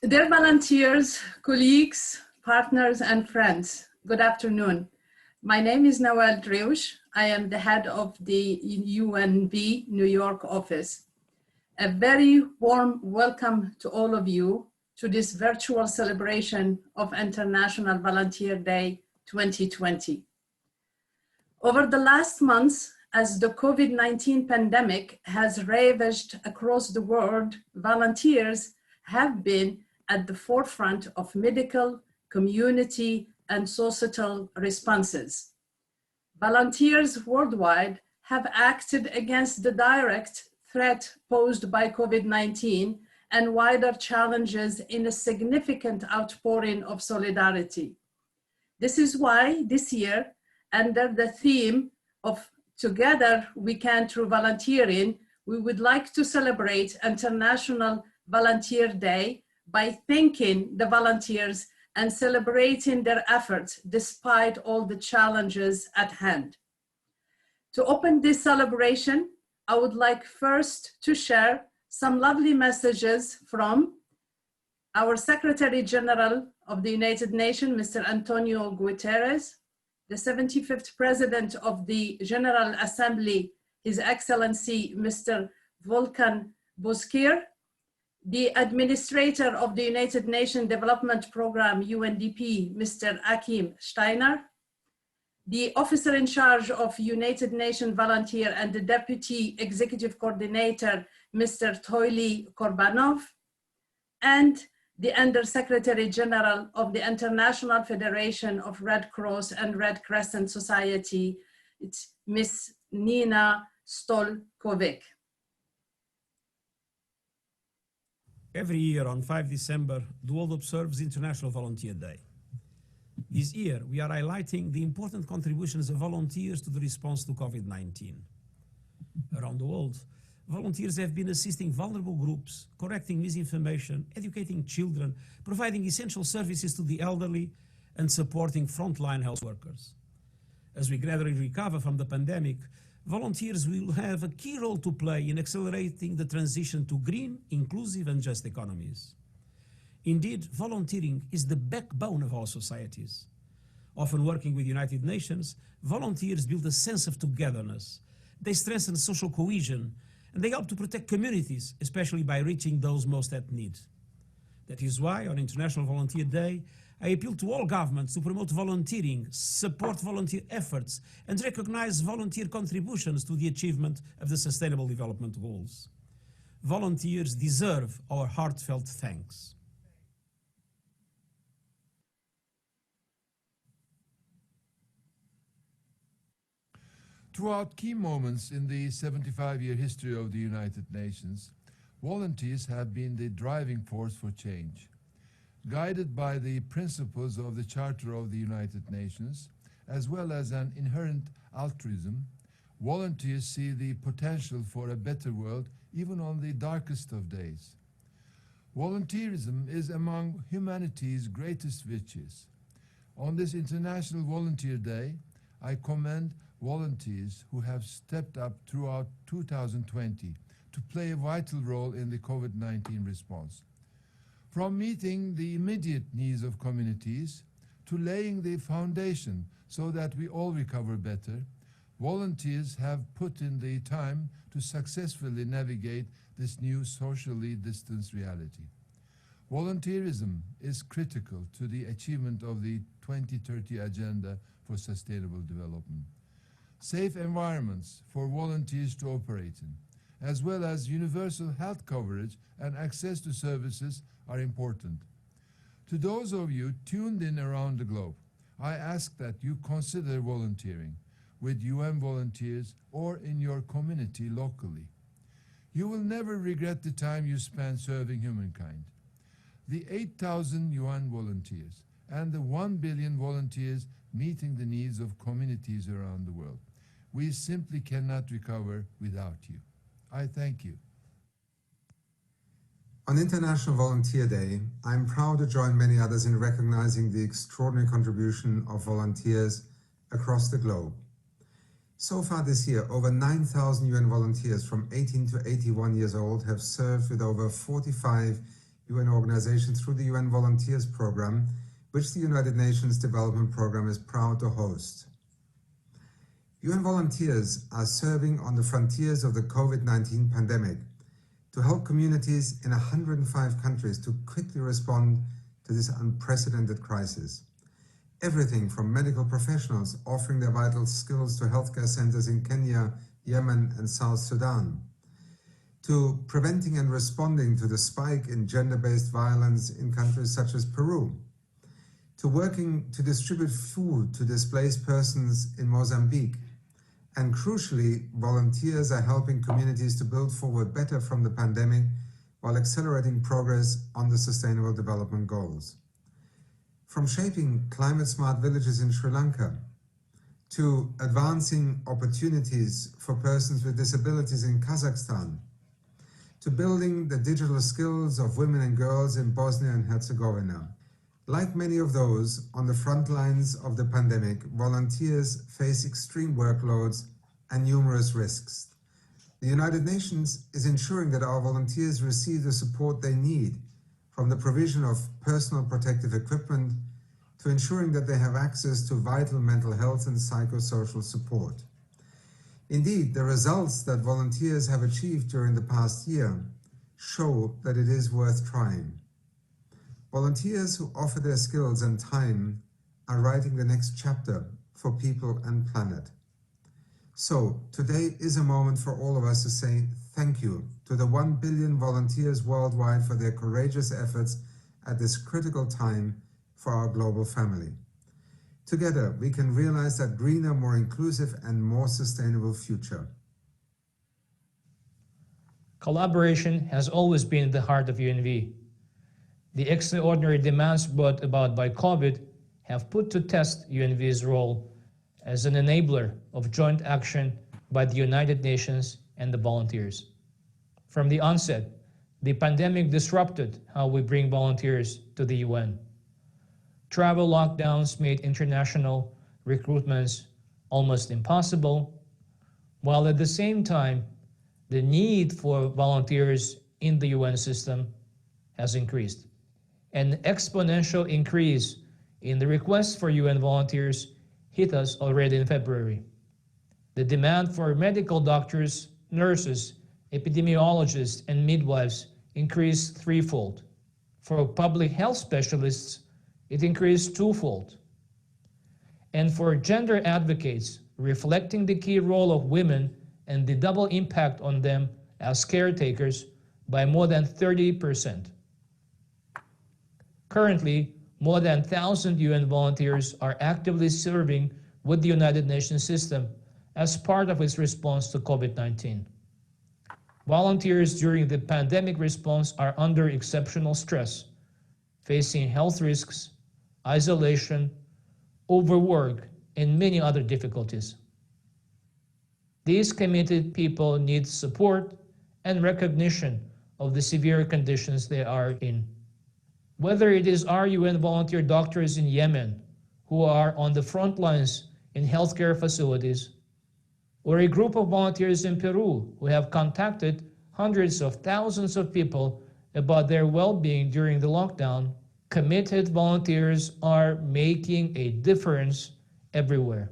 Dear volunteers, colleagues, partners, and friends, good afternoon. My name is Nawal Driouche. I am the head of the UNV New York office. A very warm welcome to all of you to this virtual celebration of International Volunteer Day 2020. Over the last months, as the COVID-19 pandemic has ravaged across the world, volunteers have been at the forefront of medical, community, and societal responses. Volunteers worldwide have acted against the direct threat posed by COVID-19 and wider challenges in a significant outpouring of solidarity. This is why this year, under the theme of Together We Can Through Volunteering, we would like to celebrate International Volunteer Day by thanking the volunteers and celebrating their efforts despite all the challenges at hand. To open this celebration, I would like first to share some lovely messages from our Secretary General of the United Nations, Mr. Antonio Guterres, the 75th President of the General Assembly, His Excellency, Mr. Volkan Bozkir, the Administrator of the United Nations Development Program, UNDP, Mr. Achim Steiner, the Officer in Charge of United Nations Volunteer and the Deputy Executive Coordinator, Mr. Toili Korbanov, and the Under-Secretary General of the International Federation of Red Cross and Red Crescent Society, it's Ms. Nina Stolkovic. Every year on 5 December, the world observes International Volunteer Day. This year, we are highlighting the important contributions of volunteers to the response to COVID-19. Around the world, volunteers have been assisting vulnerable groups, correcting misinformation, educating children, providing essential services to the elderly, and supporting frontline health workers. As we gradually recover from the pandemic, volunteers will have a key role to play in accelerating the transition to green, inclusive, and just economies. Indeed, volunteering is the backbone of our societies. Often working with the United Nations, volunteers build a sense of togetherness. They strengthen social cohesion, and they help to protect communities, especially by reaching those most at need. That is why, on International Volunteer Day, I appeal to all governments to promote volunteering, support volunteer efforts, and recognize volunteer contributions to the achievement of the Sustainable Development Goals. Volunteers deserve our heartfelt thanks. Throughout key moments in the 75-year history of the United Nations, volunteers have been the driving force for change. Guided by the principles of the Charter of the United Nations, as well as an inherent altruism, volunteers see the potential for a better world even on the darkest of days. Volunteerism is among humanity's greatest virtues. On this International Volunteer Day, I commend volunteers who have stepped up throughout 2020 to play a vital role in the COVID-19 response. From meeting the immediate needs of communities to laying the foundation so that we all recover better, volunteers have put in the time to successfully navigate this new socially distanced reality. Volunteerism is critical to the achievement of the 2030 Agenda for Sustainable Development. Safe environments for volunteers to operate in, as well as universal health coverage and access to services are important. To those of you tuned in around the globe, I ask that you consider volunteering with UN volunteers or in your community locally. You will never regret the time you spent serving humankind. The 8,000 UN volunteers and the 1 billion volunteers meeting the needs of communities around the world. We simply cannot recover without you. I thank you. On International Volunteer Day, I am proud to join many others in recognizing the extraordinary contribution of volunteers across the globe. So far this year, over 9,000 UN volunteers from 18 to 81 years old have served with over 45 UN organization through the UN Volunteers Program, which the United Nations Development Program is proud to host. UN volunteers are serving on the frontiers of the COVID-19 pandemic to help communities in 105 countries to quickly respond to this unprecedented crisis. Everything from medical professionals offering their vital skills to healthcare centers in Kenya, Yemen, and South Sudan, to preventing and responding to the spike in gender-based violence in countries such as Peru, to working to distribute food to displaced persons in Mozambique. And crucially, volunteers are helping communities to build forward better from the pandemic while accelerating progress on the Sustainable Development Goals. From shaping climate-smart villages in Sri Lanka, to advancing opportunities for persons with disabilities in Kazakhstan, to building the digital skills of women and girls in Bosnia and Herzegovina. Like many of those on the front lines of the pandemic, volunteers face extreme workloads and numerous risks. The United Nations is ensuring that our volunteers receive the support they need, from the provision of personal protective equipment to ensuring that they have access to vital mental health and psychosocial support. Indeed, the results that volunteers have achieved during the past year show that it is worth trying. Volunteers who offer their skills and time are writing the next chapter for people and planet. So today is a moment for all of us to say thank you to the 1 billion volunteers worldwide for their courageous efforts at this critical time for our global family. Together, we can realize that greener, more inclusive, and more sustainable future. Collaboration has always been at the heart of UNV. The extraordinary demands brought about by COVID have put to test UNV's role as an enabler of joint action by the United Nations and the volunteers. From the onset, the pandemic disrupted how we bring volunteers to the UN. Travel lockdowns made international recruitments almost impossible, while at the same time, the need for volunteers in the UN system has increased. An exponential increase in the requests for UN volunteers hit us already in February. The demand for medical doctors, nurses, epidemiologists, and midwives increased threefold. For public health specialists, it increased twofold. And for gender advocates, reflecting the key role of women and the double impact on them as caretakers, by more than 30%. Currently, more than 1,000 UN volunteers are actively serving with the United Nations system as part of its response to COVID-19. Volunteers during the pandemic response are under exceptional stress, facing health risks, isolation, overwork, and many other difficulties. These committed people need support and recognition of the severe conditions they are in. Whether it is our UN volunteer doctors in Yemen who are on the front lines in healthcare facilities, or a group of volunteers in Peru who have contacted hundreds of thousands of people about their well-being during the lockdown, committed volunteers are making a difference everywhere.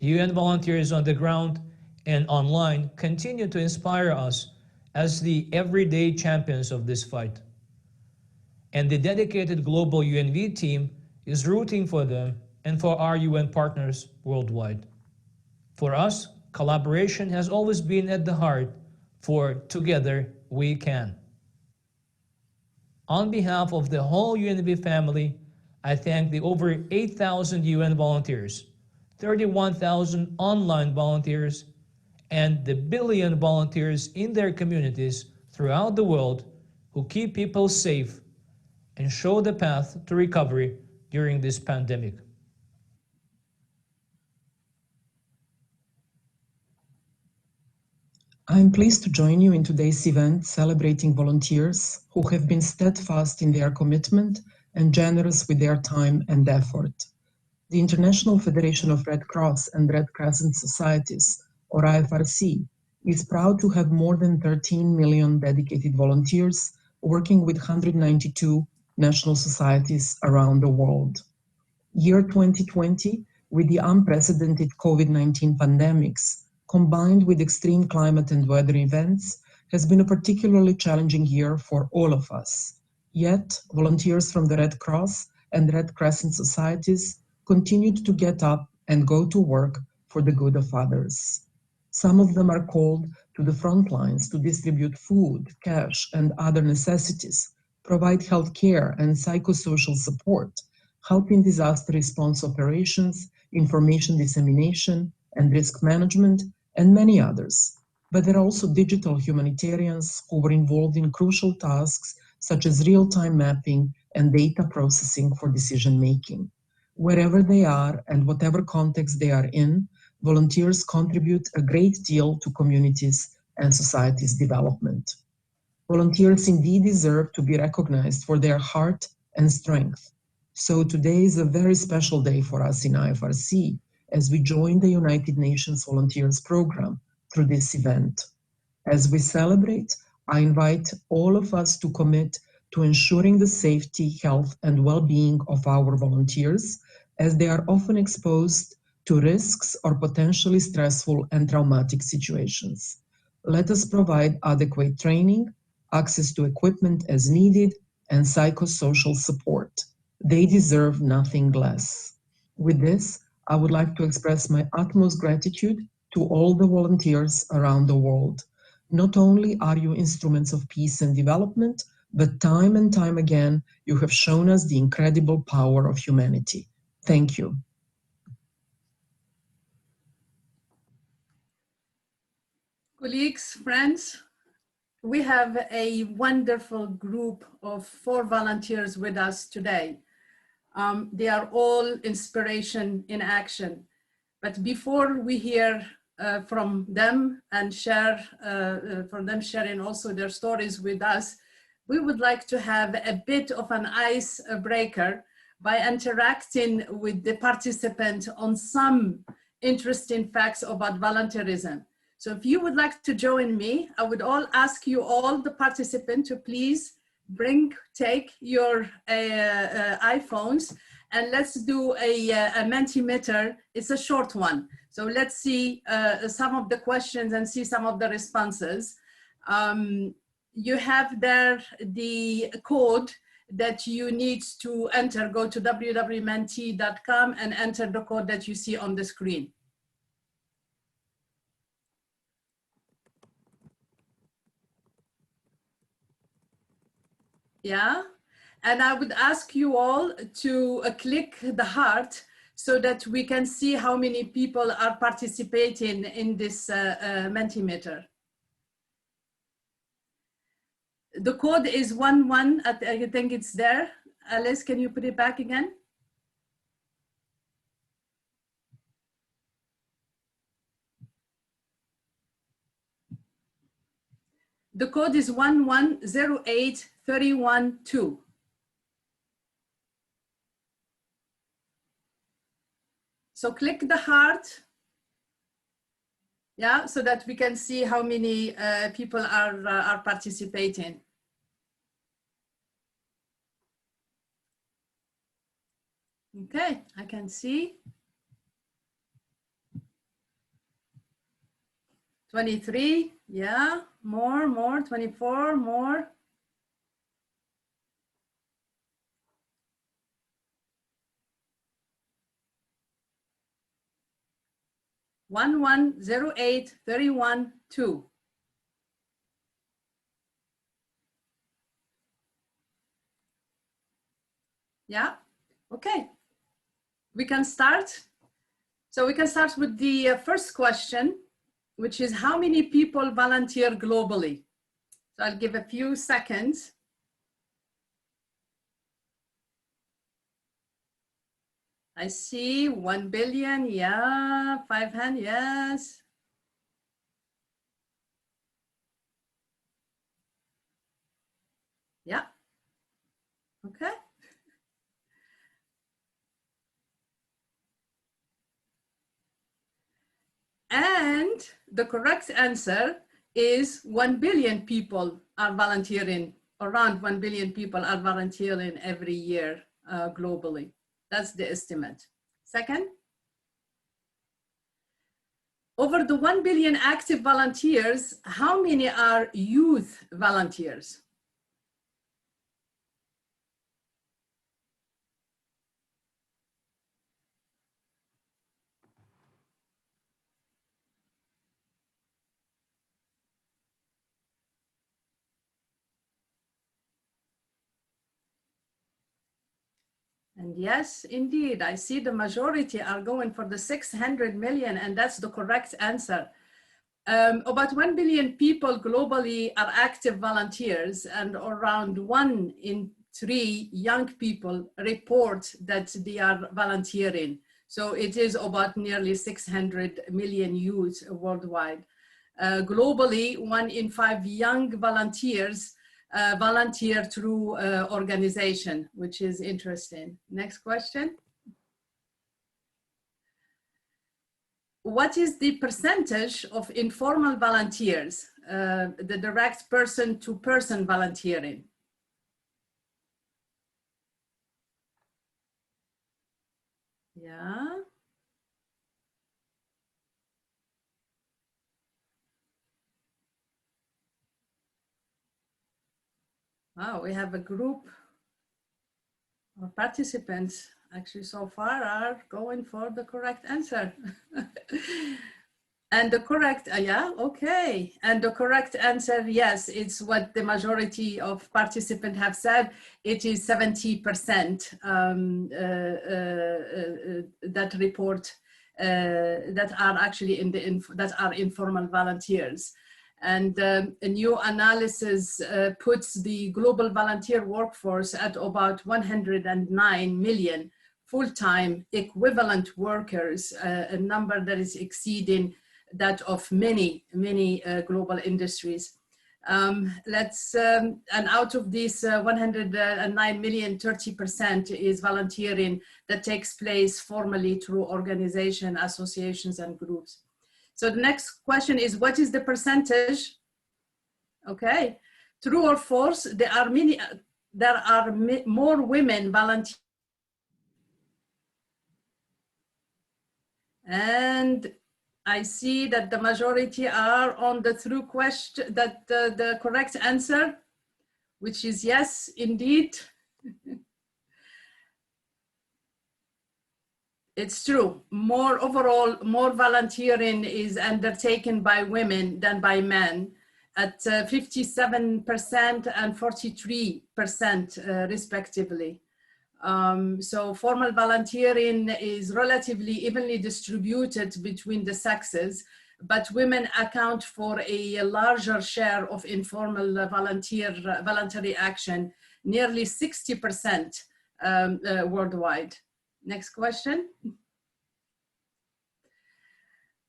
UN volunteers on the ground and online continue to inspire us as the everyday champions of this fight. And the dedicated global UNV team is rooting for them and for our UN partners worldwide. For us, collaboration has always been at the heart, for together we can. On behalf of the whole UNV family, I thank the over 8,000 UN volunteers, 31,000 online volunteers, and the billion volunteers in their communities throughout the world who keep people safe and show the path to recovery during this pandemic. I'm pleased to join you in today's event celebrating volunteers who have been steadfast in their commitment and generous with their time and effort. The International Federation of Red Cross and Red Crescent Societies, or IFRC, is proud to have more than 13 million dedicated volunteers working with 192 national societies around the world. Year 2020, with the unprecedented COVID-19 pandemics, combined with extreme climate and weather events, has been a particularly challenging year for all of us. Yet, volunteers from the Red Cross and Red Crescent societies continued to get up and go to work for the good of others. Some of them are called to the front lines to distribute food, cash, and other necessities, provide health care and psychosocial support, help in disaster response operations, information dissemination and risk management, and many others. But there are also digital humanitarians who were involved in crucial tasks such as real-time mapping and data processing for decision-making. Wherever they are and whatever context they are in, volunteers contribute a great deal to communities and societies' development. Volunteers indeed deserve to be recognized for their heart and strength. So today is a very special day for us in IFRC as we join the United Nations Volunteers Program through this event. As we celebrate, I invite all of us to commit to ensuring the safety, health, and well-being of our volunteers, as they are often exposed to risks or potentially stressful and traumatic situations. Let us provide adequate training, access to equipment as needed, and psychosocial support. They deserve nothing less. With this, I would like to express my utmost gratitude to all the volunteers around the world. Not only are you instruments of peace and development, but time and time again, you have shown us the incredible power of humanity. Thank you. Colleagues, friends, we have a wonderful group of 4 volunteers with us today. They are all inspiration in action. But before we hear from them and share, from them sharing also their stories with us, we would like to have a bit of an icebreaker by interacting with the participant on some interesting facts about volunteerism. So if you would like to join me, I would ask you all the participants to please take your iPhones and let's do a Mentimeter. It's a short one. So let's see some of the questions and see some of the responses. You have there the code that you need to enter. Go to www.menti.com and enter the code that you see on the screen. Yeah, and I would ask you all to click the heart so that we can see how many people are participating in this Mentimeter. The code is 11, I think it's there. Alice, can you put it back again? The code is 1108312. So click the heart, yeah, so that we can see how many people are participating. Okay, I can see. 23, yeah, more, 24, more. One 1108312. Yeah, okay. We can start. So we can start with the first question, which is how many people volunteer globally? So I'll give a few seconds. I see 1 billion, yeah, 5 hands, yes. Yeah, okay. And the correct answer is 1 billion people are volunteering around 1 billion people are volunteering every year globally. That's the estimate. Second, over the 1 billion active volunteers, how many are youth volunteers? And yes, indeed, I see the majority are going for the 600 million, and that's the correct answer. About 1 billion people globally are active volunteers, and around 1 in 3 young people report that they are volunteering. So it is about nearly 600 million youth worldwide. Globally, 1 in 5 young volunteers volunteer through organization, which is interesting. Next question. What is the percentage of informal volunteers, the direct person-to-person volunteering? Yeah. Wow, we have a group of participants actually so far are going for the correct answer. And the correct, yeah, okay. And the correct answer, yes, it's what the majority of participants have said. It is 70% that report that are actually that are informal volunteers. And a new analysis puts the global volunteer workforce at about 109 million full-time equivalent workers, a number that is exceeding that of many global industries. And out of these 109 million, 30% is volunteering that takes place formally through organizations, associations, and groups. So the next question is, what is the percentage? Okay, true or false? There are more women volunteering. And I see that the majority are on the true question, that the correct answer, which is yes, indeed. It's true. Overall, more volunteering is undertaken by women than by men at 57% and 43% respectively. So formal volunteering is relatively evenly distributed between the sexes, but women account for a larger share of informal voluntary action, nearly 60% worldwide. Next question.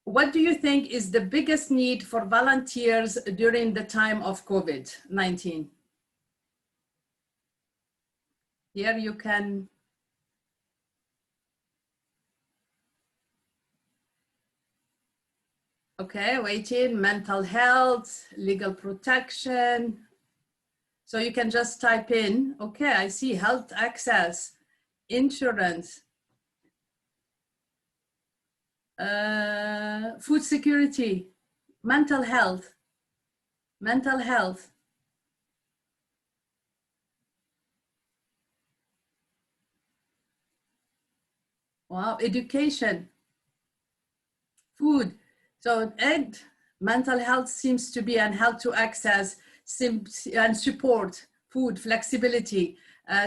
What do you think is the biggest need for volunteers during the time of COVID-19? Here you can okay, waiting, mental health, legal protection. So you can just type in, okay, I see health access, insurance, food security, mental health. Wow, education, food. So, and mental health seems to be, and health to access and support, food, flexibility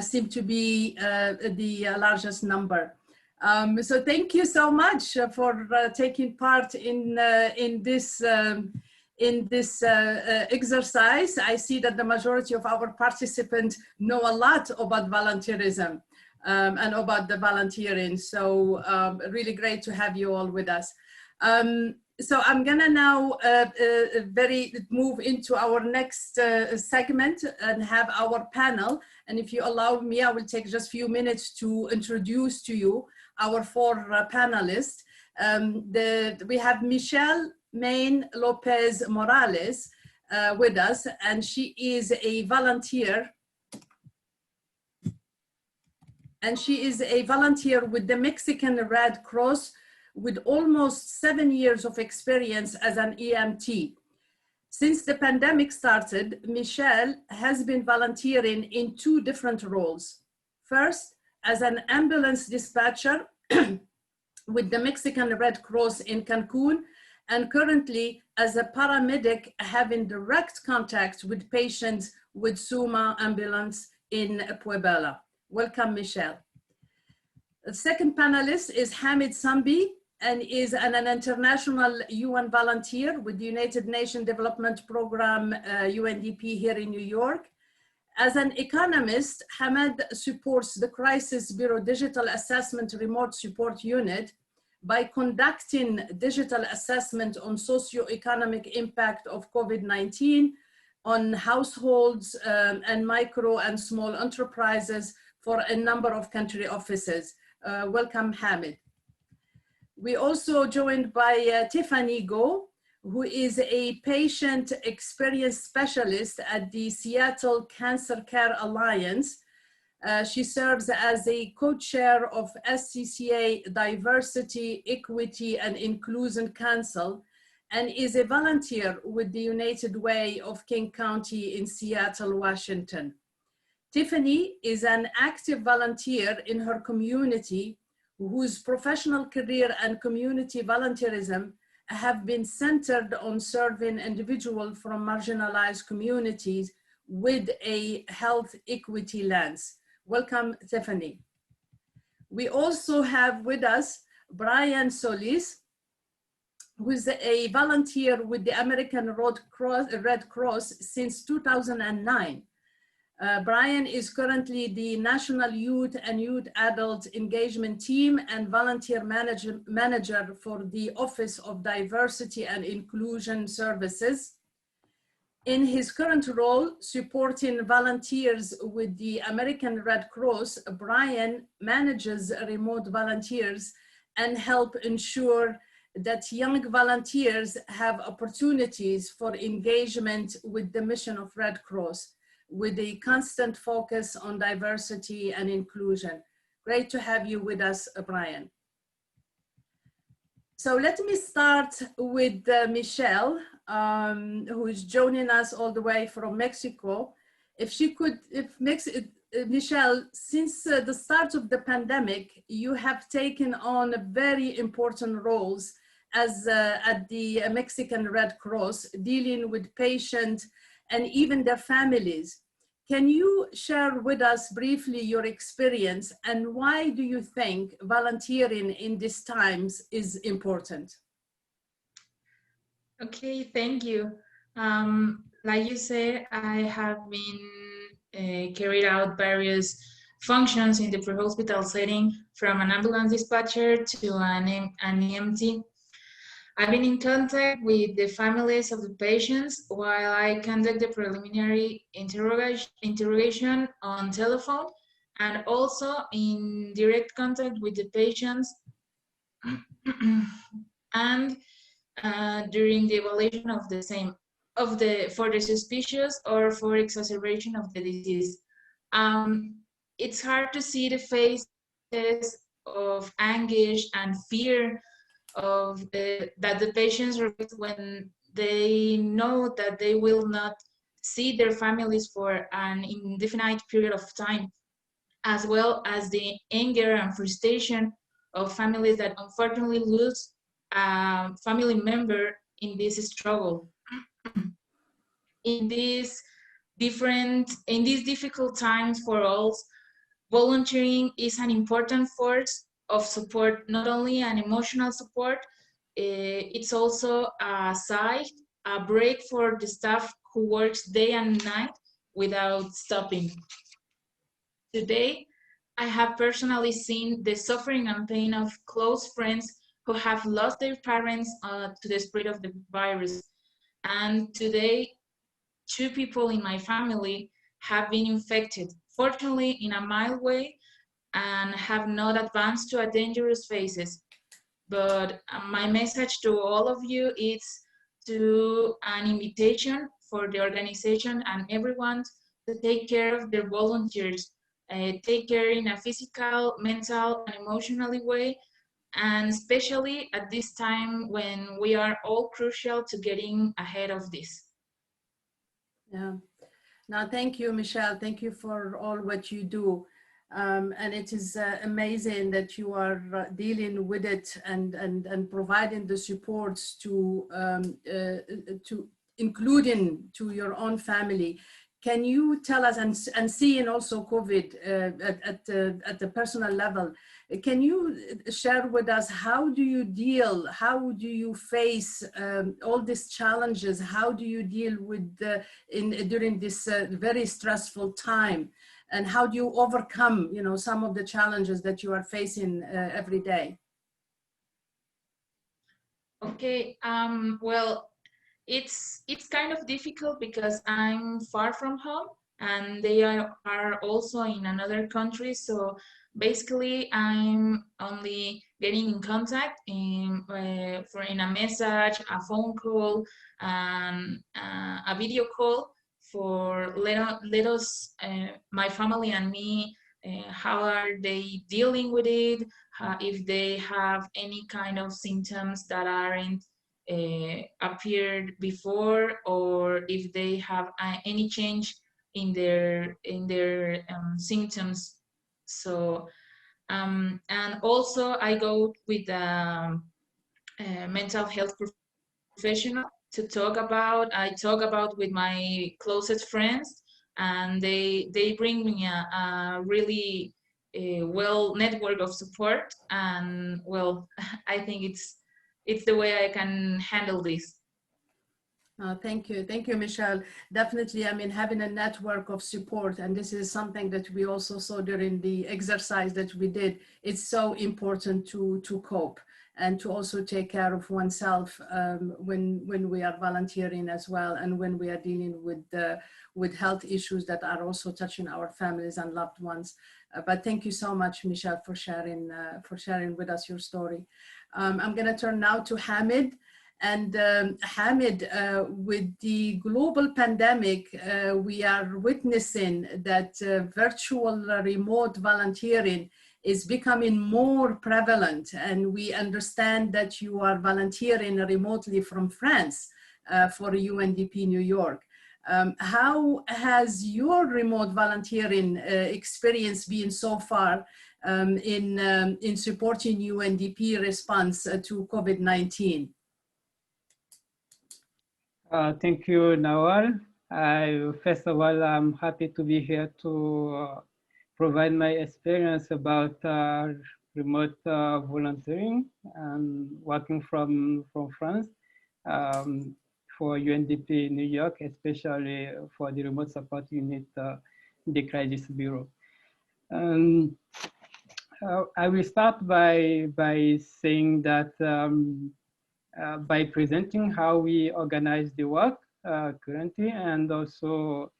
seem to be the largest number. So thank you so much for taking part in this exercise. I see that the majority of our participants know a lot about volunteerism and about the volunteering. So really great to have you all with us. So I'm gonna now move into our next segment and have our panel. And if you allow me, I will take just a few minutes to introduce to you our 4 panelists. We have Michelle, Maine, Lopez, Morales. with us, and she is a volunteer. And she is a volunteer with the Mexican Red Cross with almost 7 years of experience as an EMT. Since the pandemic started, Michelle has been volunteering in 2 different roles. First, as an ambulance dispatcher with the Mexican Red Cross in Cancun, and currently as a paramedic having direct contact with patients with SUMA ambulance in Puebla. Welcome, Michelle. The second panelist is Hamid Sambi, and is an international UN volunteer with the United Nations Development Program, UNDP, here in New York. As an economist, Hamid supports the Crisis Bureau Digital Assessment Remote Support Unit by conducting digital assessment on socioeconomic impact of COVID-19 on households and micro and small enterprises for a number of country offices. Welcome, Hamid. We also joined by Tiffany Go, who is a patient experience specialist at the Seattle Cancer Care Alliance. She serves as a co-chair of SCCA Diversity, Equity, and Inclusion Council, and is a volunteer with the United Way of King County in Seattle, Washington. Tiffany is an active volunteer in her community whose professional career and community volunteerism have been centered on serving individuals from marginalized communities with a health equity lens. Welcome, Tiffany. We also have with us Brian Solis, who is a volunteer with the American Red Cross since 2009. Brian is currently the National Youth and Youth Adult Engagement Team and Volunteer Manager for the Office of Diversity and Inclusion Services. In his current role, supporting volunteers with the American Red Cross, Brian manages remote volunteers and help ensure that young volunteers have opportunities for engagement with the mission of Red Cross, with a constant focus on diversity and inclusion. Great to have you with us, Brian. So let me start with Michelle, who is joining us all the way from Mexico. Michelle, since the start of the pandemic, you have taken on very important roles as at the Mexican Red Cross, dealing with patients and even their families. Can you share with us briefly your experience, and why do you think volunteering in these times is important? Okay, thank you. Like you said, I have been carried out various functions in the pre-hospital setting, from an ambulance dispatcher to an EMT. I've been in contact with the families of the patients while I conduct the preliminary interrogation on telephone, and also in direct contact with the patients and during the evaluation of the same, for the suspicious or for exacerbation of the disease. It's hard to see the faces of anguish and fear that the patients reflect when they know that they will not see their families for an indefinite period of time, as well as the anger and frustration of families that unfortunately lose a family member in this struggle. In these difficult times for all, volunteering is an important force of support, not only an emotional support, it's also a break for the staff who works day and night without stopping. Today, I have personally seen the suffering and pain of close friends who have lost their parents to the spread of the virus. And today, 2 people in my family have been infected, fortunately in a mild way, and have not advanced to a dangerous phases. But my message to all of you is to an invitation for the organization and everyone to take care of their volunteers, take care in a physical, mental, and emotionally way, and especially at this time when we are all crucial to getting ahead of this. Yeah. Now, thank you, Michelle. Thank you for all what you do. And it is amazing that you are dealing with it and providing the supports to including to your own family. Can you tell us, and seeing also COVID at the personal level, can you share with us how do you deal, how do you face all these challenges? How do you deal with during this very stressful time? And how do you overcome, you know, some of the challenges that you are facing every day? Okay, well, it's kind of difficult because I'm far from home and they are also in another country. So basically, I'm only getting in contact in a message, a phone call, a video call for let us my family and me how are they dealing with it, if they have any kind of symptoms that aren't appeared before, or if they have any change in their symptoms. So and also I go with a mental health professional to talk about. I talk about with my closest friends, and they bring me a really well network of support. And well, I think it's the way I can handle this. Thank you, Michelle. Definitely, I mean, having a network of support, and this is something that we also saw during the exercise that we did. It's so important to cope and to also take care of oneself when we are volunteering as well, and when we are dealing with health issues that are also touching our families and loved ones. But thank you so much, Michelle, for sharing with us your story. I'm going to turn now to Hamid. And Hamid, with the global pandemic, we are witnessing that virtual remote volunteering is becoming more prevalent. And we understand that you are volunteering remotely from France for UNDP New York. How has your remote volunteering experience been so far in supporting UNDP response to COVID-19? Thank you, Nawal. First of all, I'm happy to be here to provide my experience about remote volunteering and working from France for UNDP New York, especially for the remote support unit, the Crisis Bureau. I will start by saying that by presenting how we organize the work currently, and also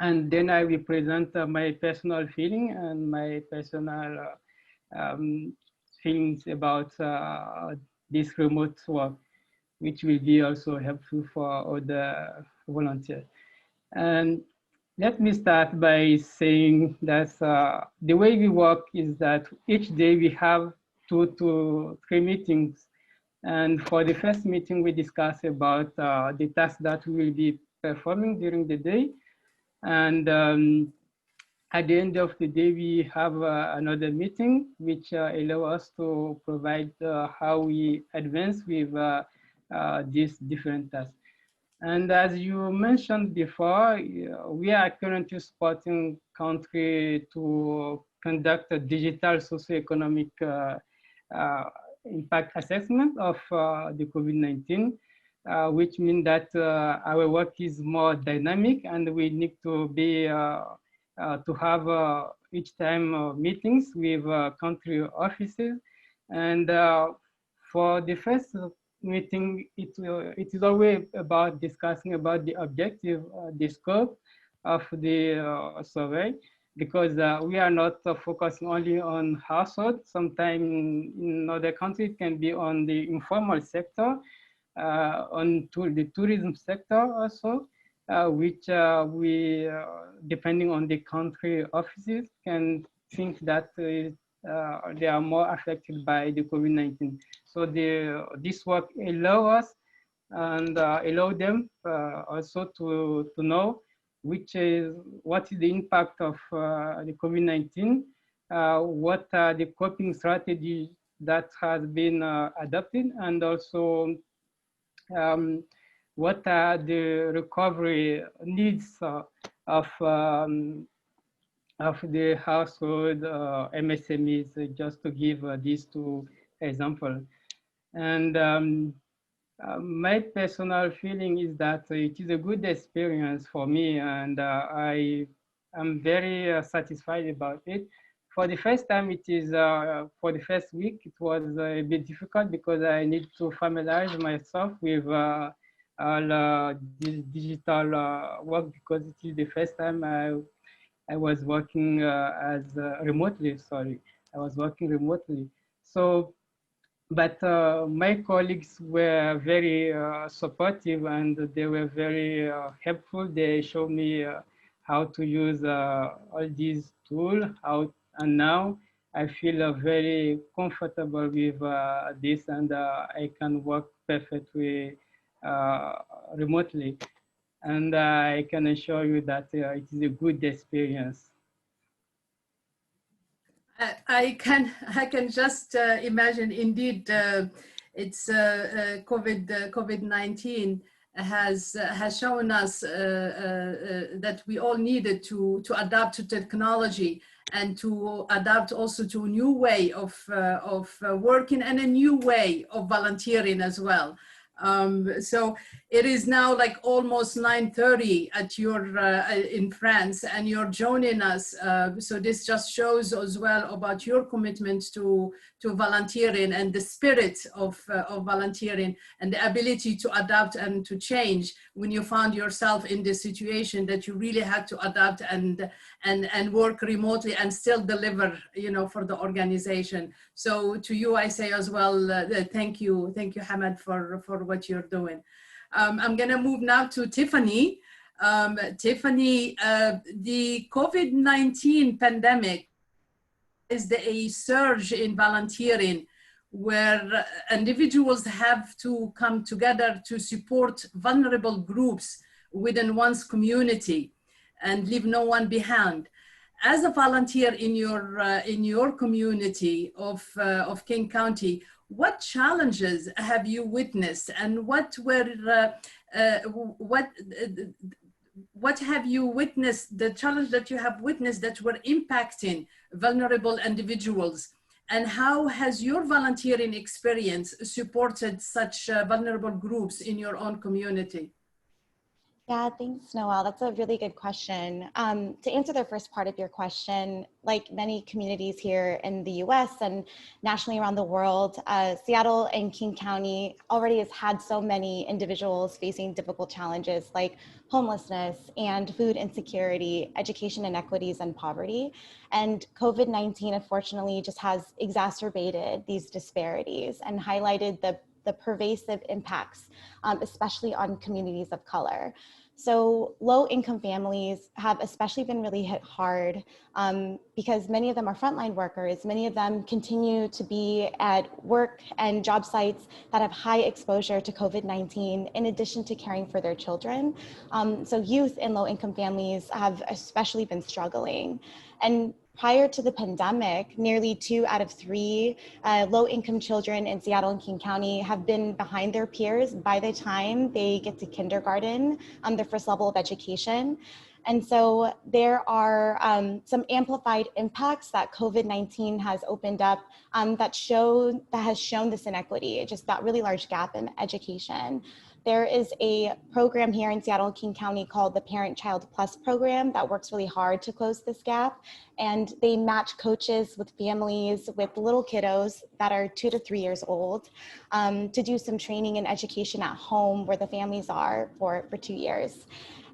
and then I will present my personal feeling and my personal feelings about this remote work, which will be also helpful for other volunteers. And let me start by saying that the way we work is that each day we have 2 to 3 meetings. And for the first meeting, we discuss about the tasks that we will be performing during the day. And at the end of the day, we have another meeting, which allow us to provide how we advance with these different tasks. And as you mentioned before, we are currently supporting country to conduct a digital socioeconomic impact assessment of the COVID-19, which means that our work is more dynamic, and we need to be to have each time meetings with country offices. And for the first meeting, it is always about discussing about the objective, the scope of the survey, because we are not focusing only on households. Sometimes in other countries it can be on the informal sector, on the tourism sector also, which we, depending on the country offices, can think that they are more affected by the COVID-19. So this work allow us and allow them also to know what is the impact of the COVID-19, what are the coping strategies that has been adopted, and also what are the recovery needs of the household MSMEs, just to give these two examples. And my personal feeling is that it is a good experience for me, and I am very satisfied about it. For the first time, it is, for the first week, it was a bit difficult because I need to familiarize myself with all this digital work, because it is the first time I was working remotely, sorry. I was working remotely. So, but my colleagues were very supportive, and they were very helpful. They showed me how to use all these tools, and now I feel very comfortable with this, and I can work perfectly remotely. And I can assure you that it is a good experience. I can just imagine. Indeed, it's COVID-19 has shown us that we all needed to adapt to technology and to adapt also to a new way of working and a new way of volunteering as well. So it is now like almost 9:30 at your in France, and you're joining us. So this just shows as well about your commitment to volunteering and the spirit of volunteering and the ability to adapt and to change when you found yourself in this situation that you really had to adapt and work remotely and still deliver, you know, for the organization. So to you, I say as well, thank you, Hamad, for what you're doing. I'm gonna move now to Tiffany. Tiffany, the COVID-19 pandemic is a surge in volunteering where individuals have to come together to support vulnerable groups within one's community and leave no one behind. As a volunteer in your community of King County, what challenges have you witnessed, and what have you witnessed, the challenge that you have witnessed that were impacting vulnerable individuals, and how has your volunteering experience supported such vulnerable groups in your own community? Yeah, thanks, Noelle. That's a really good question. To answer the first part of your question, like many communities here in the US and nationally around the world, Seattle and King County already has had so many individuals facing difficult challenges like homelessness and food insecurity, education inequities, and poverty. And COVID-19, unfortunately, just has exacerbated these disparities and highlighted the pervasive impacts, especially on communities of color. So low-income families have especially been really hit hard because many of them are frontline workers. Many of them continue to be at work and job sites that have high exposure to COVID-19 in addition to caring for their children. So youth in low-income families have especially been struggling. And prior to the pandemic, nearly 2 out of 3 low-income children in Seattle and King County have been behind their peers by the time they get to kindergarten, their first level of education. And so there are some amplified impacts that COVID-19 has opened up that has shown this inequity, just that really large gap in education. There is a program here in Seattle and King County called the Parent Child Plus program that works really hard to close this gap. And they match coaches with families with little kiddos that are 2 to 3 years old to do some training and education at home where the families are for 2 years.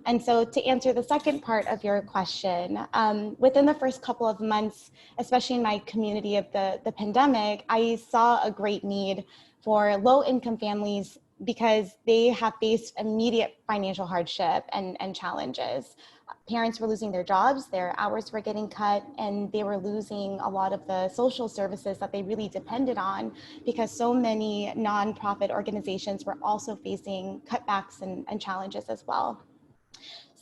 And so to answer the second part of your question, within the first couple of months, especially in my community of the pandemic, I saw a great need for low-income families because they have faced immediate financial hardship and challenges. Parents were losing their jobs, their hours were getting cut, and they were losing a lot of the social services that they really depended on, because so many nonprofit organizations were also facing cutbacks and challenges as well.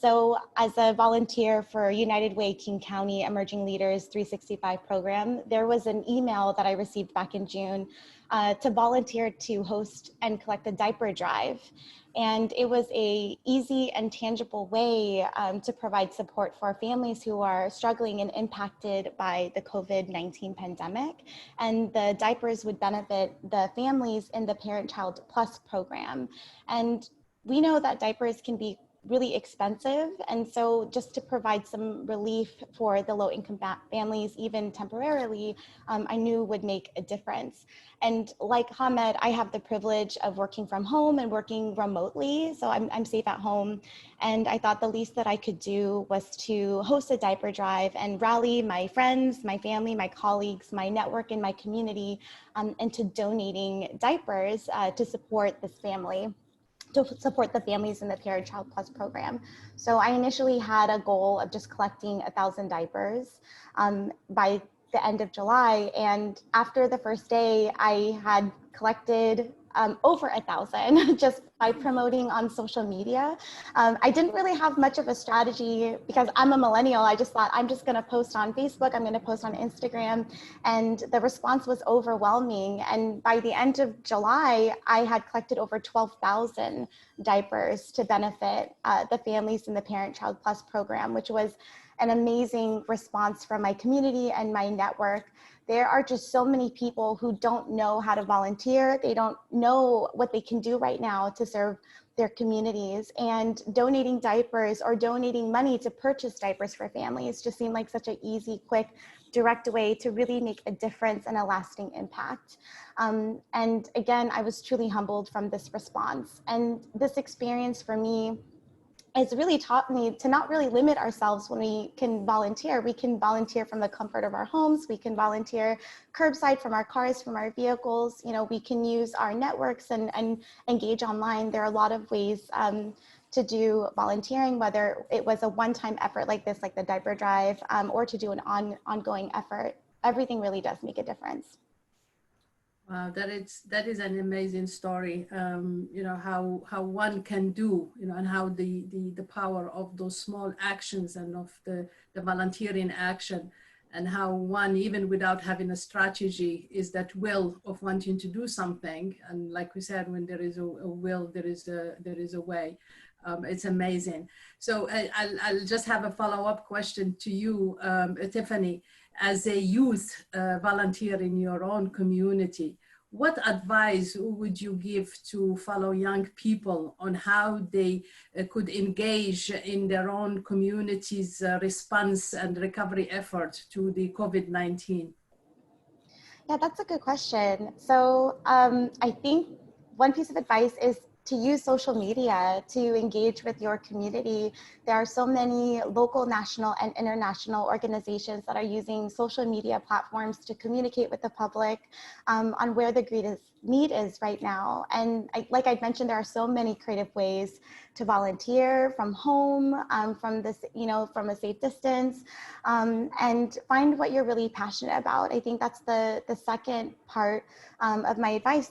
So as a volunteer for United Way King County Emerging Leaders 365 program, there was an email that I received back in June to volunteer to host and collect a diaper drive. And it was a easy and tangible way to provide support for families who are struggling and impacted by the COVID-19 pandemic. And the diapers would benefit the families in the Parent Child Plus program. And we know that diapers can be really expensive. And so just to provide some relief for the low income families, even temporarily, I knew would make a difference. And like Hamed, I have the privilege of working from home and working remotely. So I'm safe at home. And I thought the least that I could do was to host a diaper drive and rally my friends, my family, my colleagues, my network and my community into donating diapers to support this family, to support the families in the Parent Child Plus program. So I initially had a goal of just collecting 1,000 diapers by the end of July. And after the first day, I had collected over 1,000 just by promoting on social media. I didn't really have much of a strategy because I'm a millennial. I just thought I'm just gonna post on Facebook, I'm gonna post on Instagram, and the response was overwhelming. And by the end of July, I had collected over 12,000 diapers to benefit the families in the Parent Child Plus program, which was an amazing response from my community and my network. There are just so many people who don't know how to volunteer. They don't know what they can do right now to serve their communities, and donating diapers or donating money to purchase diapers for families just seemed like such an easy, quick, direct way to really make a difference and a lasting impact. And again, I was truly humbled from this response. And this experience for me it's really taught me to not really limit ourselves when we can volunteer. We can volunteer from the comfort of our homes. We can volunteer curbside from our cars, from our vehicles. You know, we can use our networks and engage online. There are a lot of ways to do volunteering, whether it was a one-time effort like this, like the diaper drive, or to do an ongoing effort. Everything really does make a difference. Wow, that is an amazing story. You know, how one can do, you know, and how the power of those small actions and of the volunteering action, and how one, even without having a strategy, is that will of wanting to do something. And like we said, when there is a will, there is a way. It's amazing. So I'll just have a follow-up question to you, Tiffany. As a youth volunteer in your own community, what advice would you give to fellow young people on how they could engage in their own community's response and recovery effort to the COVID-19? Yeah, that's a good question. So I think one piece of advice is to use social media to engage with your community. There are so many local, national, and international organizations that are using social media platforms to communicate with the public on where the greatest need is right now. And like I mentioned, there are so many creative ways to volunteer from home, from this, you know, from a safe distance, and find what you're really passionate about. I think that's the second part of my advice.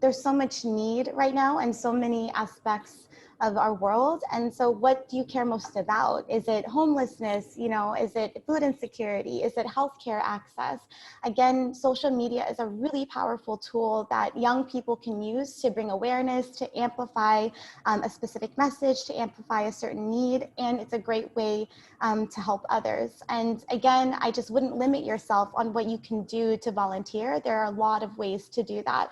There's so much need right now and so many aspects of our world. And so what do you care most about? Is it homelessness? You know, is it food insecurity? Is it healthcare access? Again, social media is a really powerful tool that young people can use to bring awareness, to amplify a specific message, to amplify a certain need. And it's a great way to help others. And again, I just wouldn't limit yourself on what you can do to volunteer. There are a lot of ways to do that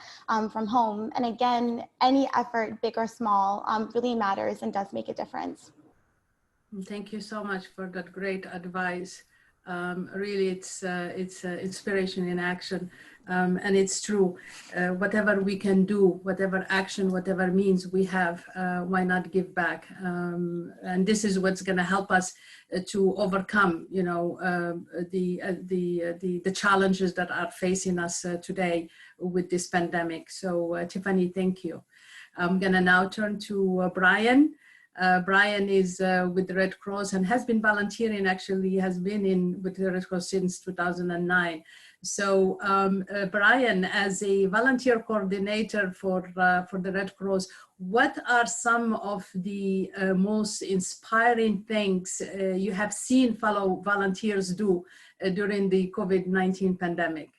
from home. And again, any effort, big or small, really matters and does make a difference. Thank you so much for that great advice. Really, it's inspiration in action, and it's true. Whatever we can do, whatever action, whatever means we have, why not give back? And this is what's going to help us to overcome, you know, the challenges that are facing us today with this pandemic. So, Tiffany, thank you. I'm gonna now turn to Brian. Brian is with the Red Cross and has been volunteering, actually has been with the Red Cross since 2009. So Brian, as a volunteer coordinator for the Red Cross, what are some of the most inspiring things you have seen fellow volunteers do during the COVID-19 pandemic?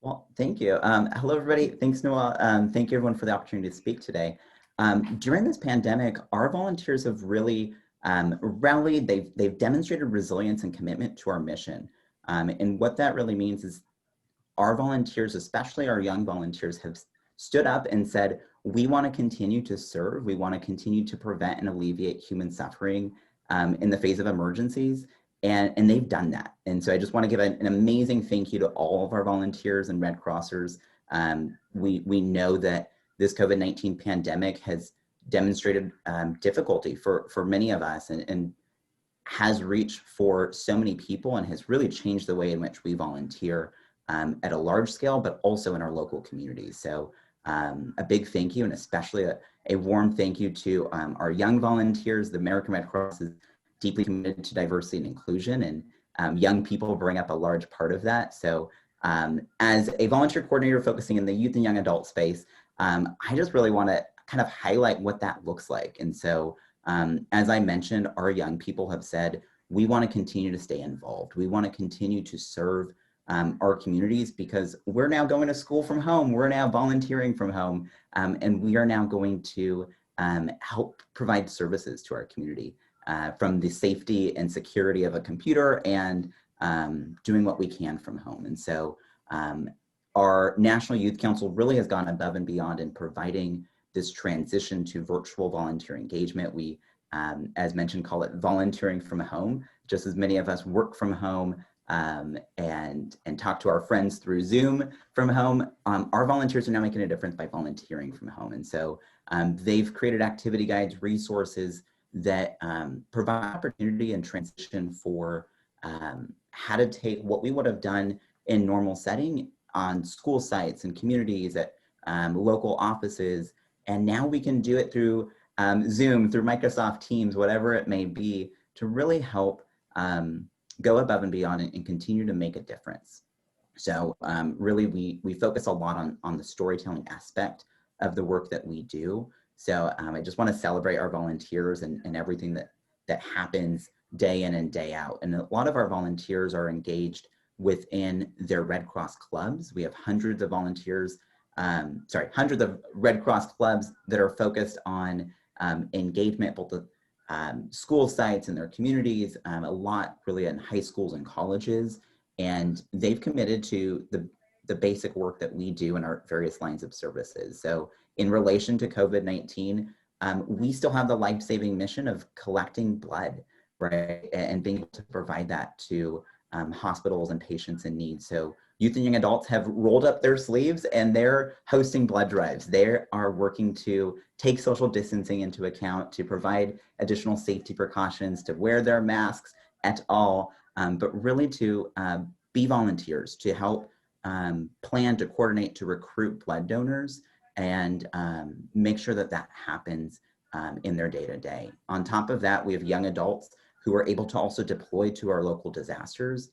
Well, thank you. Hello, everybody. Thanks, Noel. Thank you, everyone, for the opportunity to speak today. During this pandemic, our volunteers have really rallied. They've demonstrated resilience and commitment to our mission. And what that really means is our volunteers, especially our young volunteers, have stood up and said, we want to continue to serve. We want to continue to prevent and alleviate human suffering in the face of emergencies. And they've done that. And so I just want to give an amazing thank you to all of our volunteers and Red Crossers. We know that this COVID-19 pandemic has demonstrated difficulty for many of us and has reached for so many people and has really changed the way in which we volunteer at a large scale, but also in our local communities. So a big thank you, and especially a warm thank you to our young volunteers. The American Red Cross is deeply committed to diversity and inclusion, and young people bring up a large part of that. So as a volunteer coordinator focusing in the youth and young adult space, I just really want to kind of highlight what that looks like. And so as I mentioned, our young people have said, we want to continue to stay involved. We want to continue to serve our communities because we're now going to school from home. We're now volunteering from home, and we are now going to help provide services to our community. From the safety and security of a computer and doing what we can from home. And so our National Youth Council really has gone above and beyond in providing this transition to virtual volunteer engagement. We, as mentioned, call it volunteering from home. Just as many of us work from home and talk to our friends through Zoom from home, our volunteers are now making a difference by volunteering from home. And so they've created activity guides, resources that provide opportunity and transition for how to take what we would have done in normal setting on school sites and communities at local offices. And now we can do it through Zoom, through Microsoft Teams, whatever it may be, to really help go above and beyond and continue to make a difference. So really, we focus a lot on the storytelling aspect of the work that we do. So I just want to celebrate our volunteers and everything that happens day in and day out. And a lot of our volunteers are engaged within their Red Cross clubs. We have hundreds of volunteers, hundreds of Red Cross clubs that are focused on engagement, both the school sites and their communities, a lot really in high schools and colleges. And they've committed to the basic work that we do in our various lines of services. So in relation to COVID-19, we still have the life-saving mission of collecting blood, right? And being able to provide that to hospitals and patients in need. So youth and young adults have rolled up their sleeves and they're hosting blood drives. They are working to take social distancing into account, to provide additional safety precautions, to wear their masks et al., but really to be volunteers, to help plan, to coordinate, to recruit blood donors, and make sure that that happens in their day-to-day. On top of that, we have young adults who are able to also deploy to our local disasters.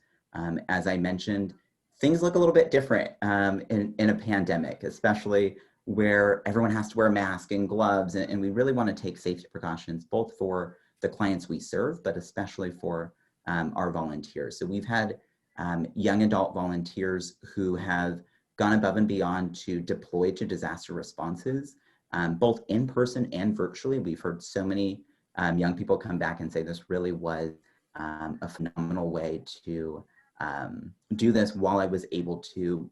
As I mentioned, things look a little bit different in a pandemic, especially where everyone has to wear a mask and gloves, and we really want to take safety precautions, both for the clients we serve, but especially for our volunteers. So we've had young adult volunteers who have gone above and beyond to deploy to disaster responses, both in person and virtually. We've heard so many young people come back and say this really was a phenomenal way to do this while I was able to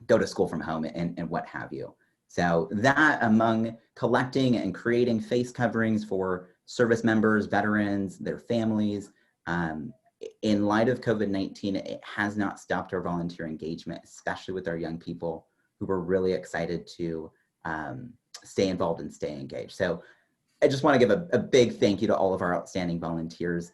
go to school from home and what have you. So that, among collecting and creating face coverings for service members, veterans, their families, in light of COVID-19, it has not stopped our volunteer engagement, especially with our young people who were really excited to stay involved and stay engaged. So I just want to give a big thank you to all of our outstanding volunteers.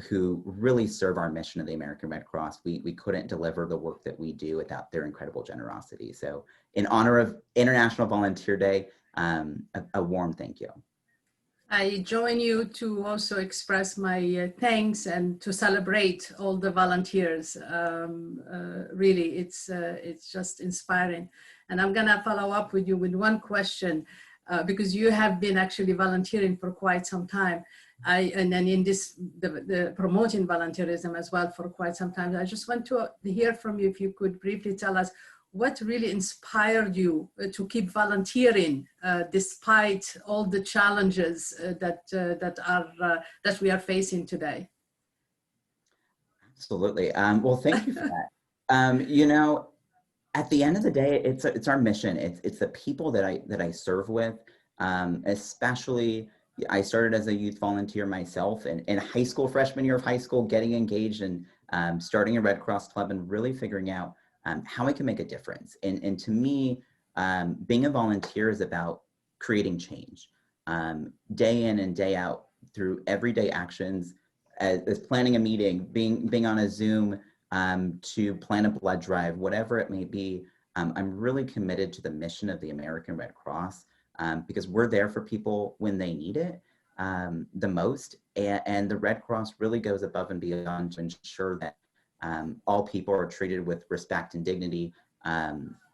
who really serve our mission of the American Red Cross. We couldn't deliver the work that we do without their incredible generosity. So in honor of International Volunteer Day, a warm thank you. I join you to also express my thanks and to celebrate all the volunteers. Really, it's just inspiring. And I'm gonna follow up with you with one question because you have been actually volunteering for quite some time. And then in this, the promoting volunteerism as well for quite some time. I just want to hear from you if you could briefly tell us what really inspired you to keep volunteering despite all the challenges that we are facing today? Absolutely. Well, thank you for that. You know, at the end of the day, it's our mission. It's the people that I serve with, especially. I started as a youth volunteer myself in high school, freshman year of high school, getting engaged and starting a Red Cross club and really figuring out how I can make a difference. And to me, being a volunteer is about creating change. Day in and day out through everyday actions, as planning a meeting, being on a Zoom, to plan a blood drive, whatever it may be. I'm really committed to the mission of the American Red Cross because we're there for people when they need it the most. And the Red Cross really goes above and beyond to ensure that all people are treated with respect and dignity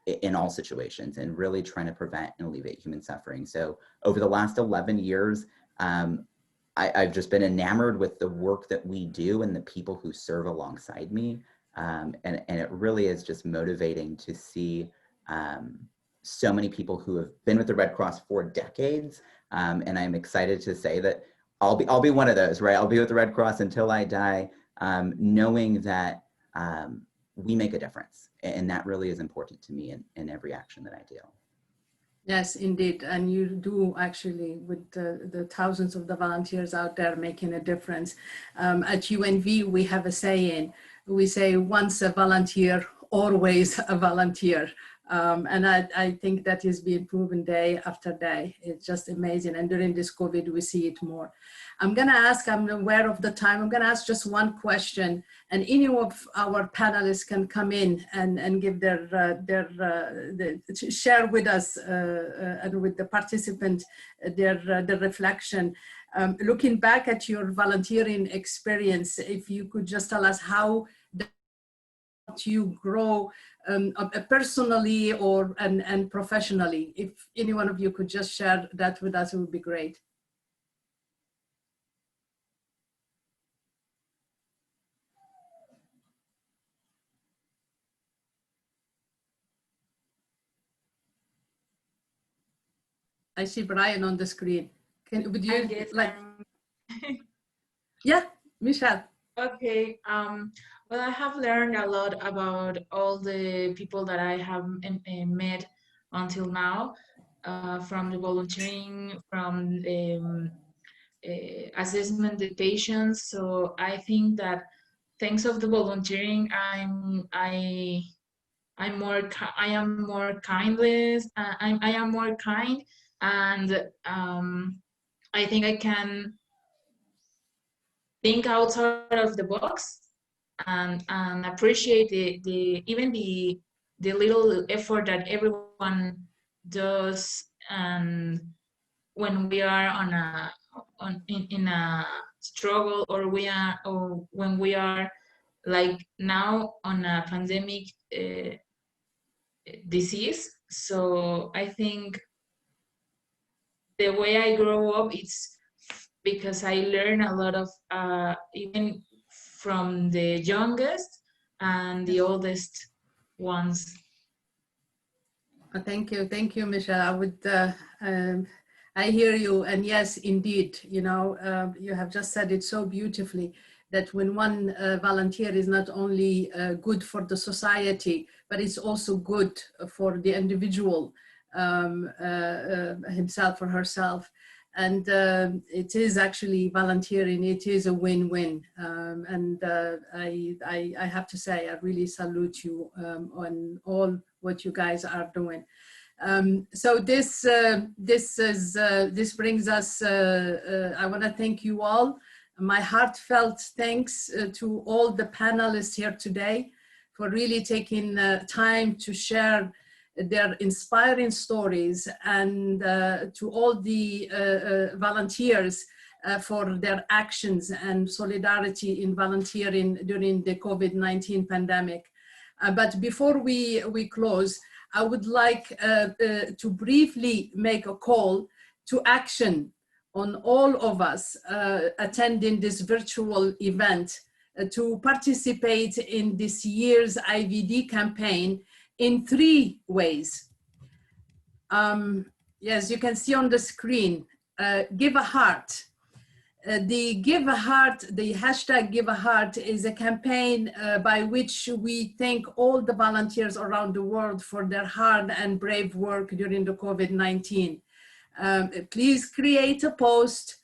in all situations, and really trying to prevent and alleviate human suffering. So over the last 11 years, I've just been enamored with the work that we do and the people who serve alongside me. And it really is just motivating to see so many people who have been with the Red Cross for decades. And I'm excited to say that I'll be one of those, right? I'll be with the Red Cross until I die, knowing that we make a difference. And that really is important to me in every action that I do. Yes, indeed. And you do actually, with the thousands of the volunteers out there making a difference. At UNV, we have a saying, we say, once a volunteer, always a volunteer. And I think that is being proven day after day. It's just amazing. And during this COVID, we see it more. I'm gonna ask, I'm aware of the time, I'm gonna ask just one question, and any of our panelists can come in and give share with us and with the participant their reflection. Looking back at your volunteering experience, if you could just tell us how you grow personally and professionally. If any one of you could just share that with us, it would be great. I see Brian on the screen. Would you like? Yeah, Michelle. Okay. Well, I have learned a lot about all the people that I have met until now, from the volunteering, from assessment the patients. So I think that thanks of the volunteering, I am more kindless. I am more kind, and I think I can think outside of the box and appreciate even the little effort that everyone does, and when we are in a struggle, or when we are like now on a pandemic disease. So I think the way I grow up, it's because I learn a lot of even from the youngest and the oldest ones. Thank you, Michelle. I would, I hear you, and yes, indeed, you know, you have just said it so beautifully that when one volunteer is not only good for the society, but it's also good for the individual himself or herself. And it is actually volunteering, it is a win-win. And I have to say, I really salute you on all what you guys are doing. So this brings us, I want to thank you all My heartfelt thanks to all the panelists here today for really taking time to share their inspiring stories, and to all the volunteers for their actions and solidarity in volunteering during the COVID-19 pandemic. But before we close, I would like to briefly make a call to action on all of us attending this virtual event to participate in this year's IVD campaign in 3 ways. Yes, you can see on the screen, give a heart. The Give a Heart, the hashtag Give a Heart, is a campaign by which we thank all the volunteers around the world for their hard and brave work during the COVID-19. Please create a post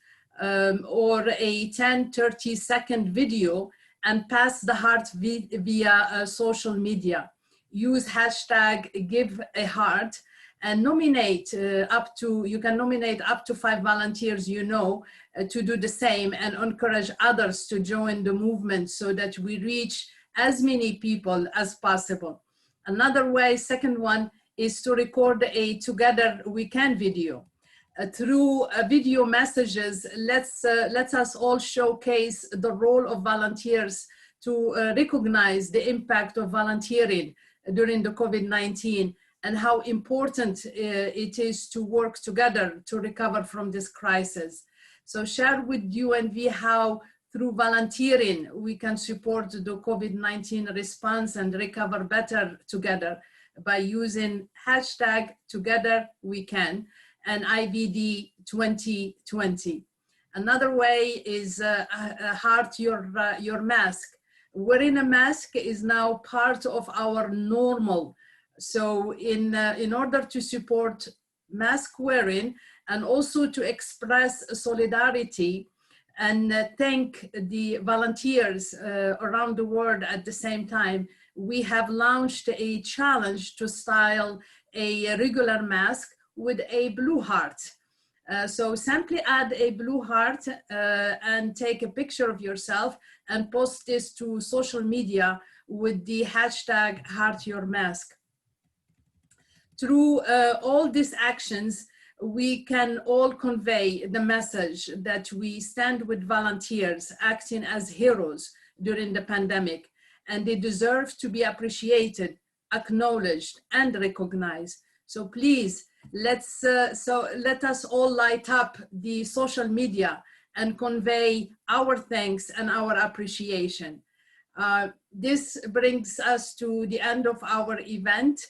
or a 10-30-second video and pass the heart via social media. Use hashtag Give a Heart and nominate you can nominate up to 5 volunteers to do the same, and encourage others to join the movement so that we reach as many people as possible. Another way, second one, is to record a Together We Can video. Through video messages, let us all showcase the role of volunteers to recognize the impact of volunteering during the COVID-19 and how important it is to work together to recover from this crisis. So share with UNV how through volunteering we can support the COVID-19 response and recover better together by using hashtag Together We Can and IVD 2020. Another way is heart your mask. Wearing a mask is now part of our normal. So in order to support mask wearing and also to express solidarity and thank the volunteers around the world at the same time, we have launched a challenge to style a regular mask with a blue heart. So simply add a blue heart and take a picture of yourself and post this to social media with the hashtag Heart Your Mask. Through all these actions, we can all convey the message that we stand with volunteers acting as heroes during the pandemic, and they deserve to be appreciated, acknowledged, and recognized. So please, let us all light up the social media and convey our thanks and our appreciation. This brings us to the end of our event.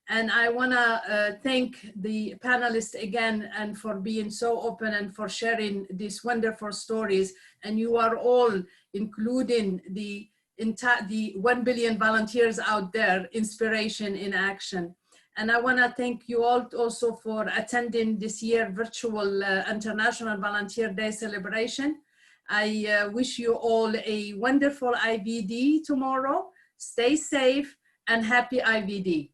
And I want to thank the panelists again and for being so open and for sharing these wonderful stories. And you are all, including the 1 billion volunteers out there, inspiration in action. And I want to thank you all also for attending this year's virtual International Volunteer Day celebration. I wish you all a wonderful IVD tomorrow. Stay safe and happy IVD.